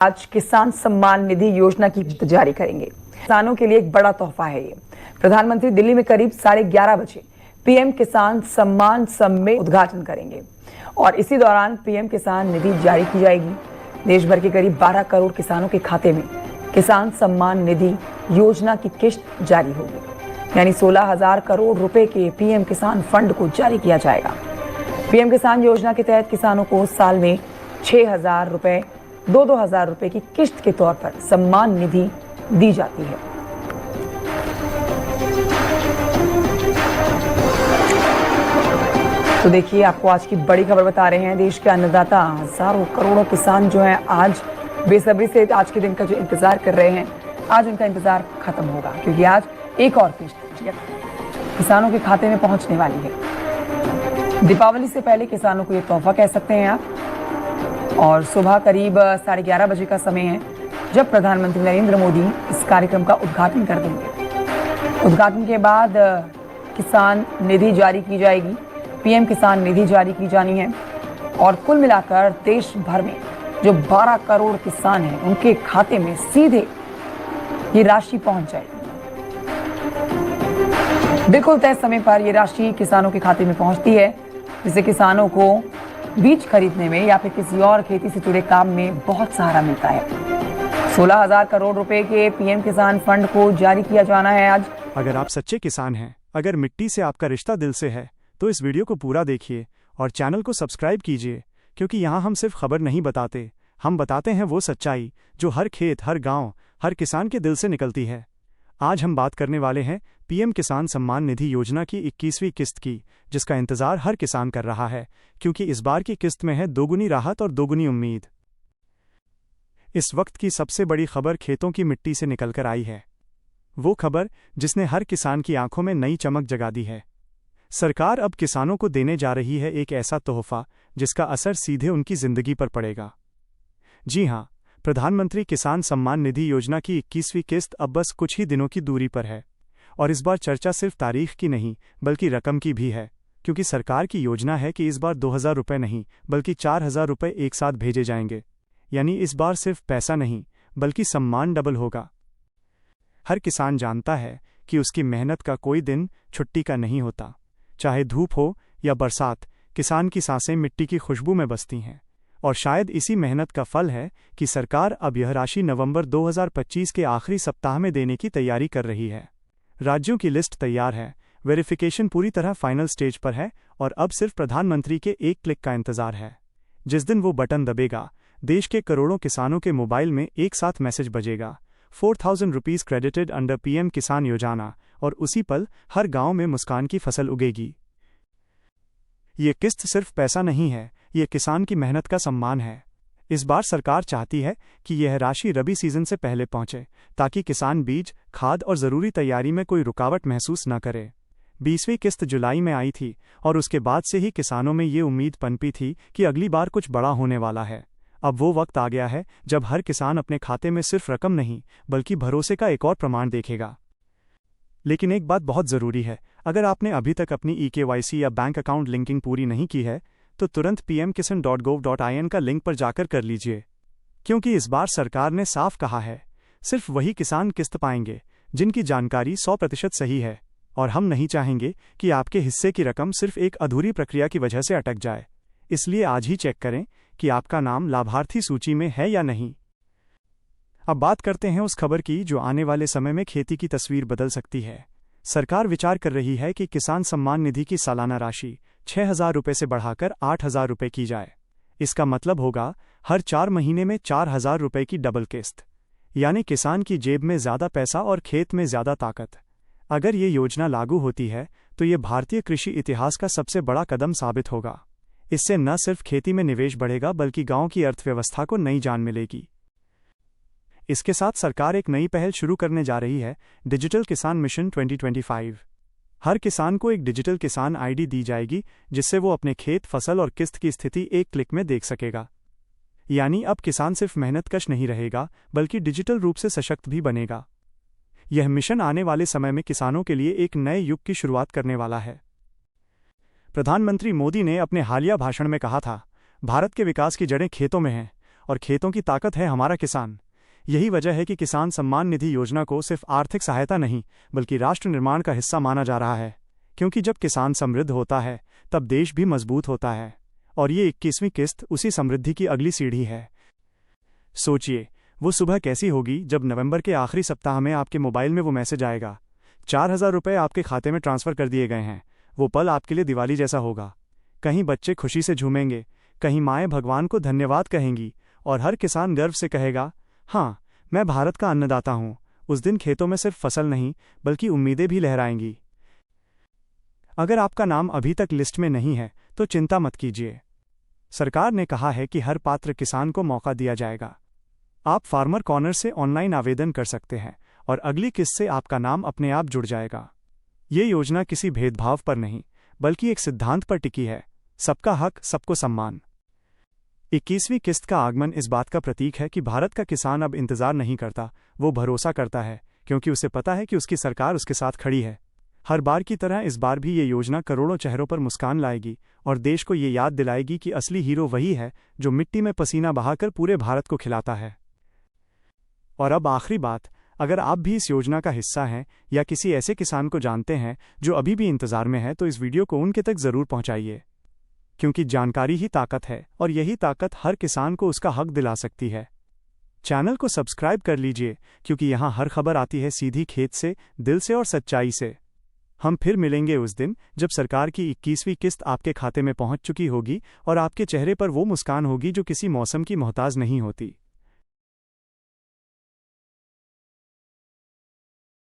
आज किसान सम्मान निधि योजना की किस्त जारी करेंगे। किसानों के लिए एक बड़ा तोहफा है ये। प्रधानमंत्री दिल्ली में करीब 11:30 बजे पीएम किसान सम्मान सम में उद्घाटन करेंगे और इसी दौरान पीएम किसान निधि जारी की जाएगी। देश भर के करीब 12 करोड़ किसानों के खाते में किसान सम्मान निधि योजना की किस्त जारी होगी, यानी 16,000 करोड़ रुपए के पीएम किसान फंड को जारी किया जाएगा। पीएम किसान योजना के तहत किसानों को साल में 6,000 रुपए 2,000 रुपए की किस्त के तौर पर सम्मान निधि दी जाती है। तो देखिए, आपको आज की बड़ी खबर बता रहे हैं। देश के अन्नदाता हजारों करोड़ों किसान जो हैं आज बेसब्री से आज के दिन का जो इंतजार कर रहे हैं, आज उनका इंतजार खत्म होगा, क्योंकि आज एक और किस्त किसानों के खाते में पहुंचने वाली है। दीपावली से पहले किसानों को ये तोहफा कह सकते हैं आप। और सुबह करीब 11:30 बजे का समय है जब प्रधानमंत्री नरेंद्र मोदी इस कार्यक्रम का उद्घाटन कर देंगे। उद्घाटन के बाद किसान निधि जारी की जाएगी, पीएम किसान निधि जारी की जानी है और कुल मिलाकर देश भर में जो 12 करोड़ किसान हैं उनके खाते में सीधे ये राशि पहुंच जाएगी। बिल्कुल तय समय पर ये राशि किसानों के खाते में पहुंचती है, जिससे किसानों को बीज खरीदने में या फिर किसी और खेती से जुड़े काम में बहुत सहारा मिलता है। 16,000 करोड़ रुपए के पीएम किसान फंड को जारी किया जाना है आज। अगर आप सच्चे किसान हैं, अगर मिट्टी से आपका रिश्ता दिल से है, तो इस वीडियो को पूरा देखिए और चैनल को सब्सक्राइब कीजिए, क्योंकि यहाँ हम सिर्फ खबर नहीं बताते, हम बताते हैं वो सच्चाई जो हर खेत, हर गांव, हर किसान के दिल से निकलती है। आज हम बात करने वाले हैं पीएम किसान सम्मान निधि योजना की 21वीं किस्त की, जिसका इंतजार हर किसान कर रहा है, क्योंकि इस बार की किस्त में है दोगुनी राहत और दोगुनी उम्मीद। इस वक्त की सबसे बड़ी खबर खेतों की मिट्टी से निकलकर आई है, वो खबर जिसने हर किसान की आंखों में नई चमक जगा दी है। सरकार अब किसानों को देने जा रही है एक ऐसा तोहफा जिसका असर सीधे उनकी जिंदगी पर पड़ेगा। जी हां, प्रधानमंत्री किसान सम्मान निधि योजना की 21वीं किस्त अब बस कुछ ही दिनों की दूरी पर है। और इस बार चर्चा सिर्फ तारीख की नहीं बल्कि रकम की भी है, क्योंकि सरकार की योजना है कि इस बार 2,000 रुपये नहीं बल्कि 4,000 रुपये एक साथ भेजे जाएंगे। यानी इस बार सिर्फ पैसा नहीं बल्कि सम्मान डबल होगा। हर किसान जानता है कि उसकी मेहनत का कोई दिन छुट्टी का नहीं होता। चाहे धूप हो या बरसात, किसान की सांसें मिट्टी की खुशबू में बसती हैं। और शायद इसी मेहनत का फल है कि सरकार अब यह राशि नवंबर 2025 के आखिरी सप्ताह में देने की तैयारी कर रही है। राज्यों की लिस्ट तैयार है, वेरिफिकेशन पूरी तरह फाइनल स्टेज पर है और अब सिर्फ प्रधानमंत्री के एक क्लिक का इंतजार है। जिस दिन वो बटन दबेगा, देश के करोड़ों किसानों के मोबाइल में एक साथ मैसेज बजेगा, 4,000 रुपीज क्रेडिटेड अंडर पीएम किसान योजना, और उसी पल हर गांव में मुस्कान की फसल उगेगी। ये किस्त सिर्फ पैसा नहीं है, ये किसान की मेहनत का सम्मान है। इस बार सरकार चाहती है कि यह राशि रबी सीजन से पहले पहुंचे, ताकि किसान बीज, खाद और जरूरी तैयारी में कोई रुकावट महसूस न करे। 20वीं किस्त जुलाई में आई थी और उसके बाद से ही किसानों में ये उम्मीद पनपी थी कि अगली बार कुछ बड़ा होने वाला है। अब वो वक्त आ गया है जब हर किसान अपने खाते में सिर्फ रकम नहीं बल्कि भरोसे का एक और प्रमाण देखेगा। लेकिन एक बात बहुत जरूरी है, अगर आपने अभी तक अपनी eKYC या बैंक अकाउंट लिंकिंग पूरी नहीं की है तो तुरंत pmkisan.gov.in का लिंक पर जाकर कर लीजिए, क्योंकि इस बार सरकार ने साफ कहा है, सिर्फ वही किसान किस्त पाएंगे जिनकी जानकारी 100% सही है। और हम नहीं चाहेंगे कि आपके हिस्से की रकम सिर्फ एक अधूरी प्रक्रिया की वजह से अटक जाए। इसलिए आज ही चेक करें कि आपका नाम लाभार्थी सूची में है या नहीं। अब बात करते हैं उस खबर की जो आने वाले समय में खेती की तस्वीर बदल सकती है। सरकार विचार कर रही है कि किसान सम्मान निधि की सालाना राशि 6,000 रुपये से बढ़ाकर 8,000 रुपये की जाए। इसका मतलब होगा हर 4 महीने में 4,000 रुपये की डबल किस्त, यानी किसान की जेब में ज्यादा पैसा और खेत में ज्यादा ताकत। अगर ये योजना लागू होती है तो ये भारतीय कृषि इतिहास का सबसे बड़ा कदम साबित होगा। इससे न सिर्फ खेती में निवेश बढ़ेगा बल्कि गांव की अर्थव्यवस्था को नई जान मिलेगी। इसके साथ सरकार एक नई पहल शुरू करने जा रही है, डिजिटल किसान मिशन 2025। हर किसान को एक डिजिटल किसान आईडी दी जाएगी, जिससे वो अपने खेत, फसल और किस्त की स्थिति एक क्लिक में देख सकेगा। यानी अब किसान सिर्फ मेहनतकश नहीं रहेगा बल्कि डिजिटल रूप से सशक्त भी बनेगा। यह मिशन आने वाले समय में किसानों के लिए एक नए युग की शुरुआत करने वाला है। प्रधानमंत्री मोदी ने अपने हालिया भाषण में कहा था, भारत के विकास की जड़ें खेतों में हैं और खेतों की ताकत है हमारा किसान। यही वजह है कि किसान सम्मान निधि योजना को सिर्फ आर्थिक सहायता नहीं बल्कि राष्ट्र निर्माण का हिस्सा माना जा रहा है, क्योंकि जब किसान समृद्ध होता है तब देश भी मजबूत होता है। और ये 21वीं किस्त उसी समृद्धि की अगली सीढ़ी है। सोचिए, वो सुबह कैसी होगी जब नवंबर के आखिरी सप्ताह में आपके मोबाइल में वो मैसेज आएगा, 4000 रुपये आपके खाते में ट्रांसफर कर दिए गए हैं। वो पल आपके लिए दिवाली जैसा होगा। कहीं बच्चे खुशी से झूमेंगे, कहीं माएँ भगवान को धन्यवाद कहेंगी और हर किसान गर्व से कहेगा, हाँ, मैं भारत का अन्नदाता हूँ। उस दिन खेतों में सिर्फ फसल नहीं बल्कि उम्मीदें भी लहराएंगी। अगर आपका नाम अभी तक लिस्ट में नहीं है तो चिंता मत कीजिए। सरकार ने कहा है कि हर पात्र किसान को मौका दिया जाएगा। आप फार्मर कॉर्नर से ऑनलाइन आवेदन कर सकते हैं और अगली किस्त से आपका नाम अपने आप जुड़ जाएगा। ये योजना किसी भेदभाव पर नहीं बल्कि एक सिद्धांत पर टिकी है, सबका हक सबको सम्मान। 21वीं किस्त का आगमन इस बात का प्रतीक है कि भारत का किसान अब इंतजार नहीं करता, वो भरोसा करता है, क्योंकि उसे पता है कि उसकी सरकार उसके साथ खड़ी है। हर बार की तरह इस बार भी ये योजना करोड़ों चेहरों पर मुस्कान लाएगी और देश को ये याद दिलाएगी कि असली हीरो वही है जो मिट्टी में पसीना बहाकर पूरे भारत को खिलाता है। और अब आखिरी बात, अगर आप भी इस योजना का हिस्सा हैं या किसी ऐसे किसान को जानते हैं जो अभी भी इंतजार में है, तो इस वीडियो को उनके तक जरूर पहुंचाइए, क्योंकि जानकारी ही ताकत है और यही ताकत हर किसान को उसका हक दिला सकती है। चैनल को सब्सक्राइब कर लीजिए, क्योंकि यहाँ हर खबर आती है सीधी खेत से, दिल से और सच्चाई से। हम फिर मिलेंगे उस दिन जब सरकार की 21वीं किस्त आपके खाते में पहुंच चुकी होगी और आपके चेहरे पर वो मुस्कान होगी जो किसी मौसम की मोहताज नहीं होती।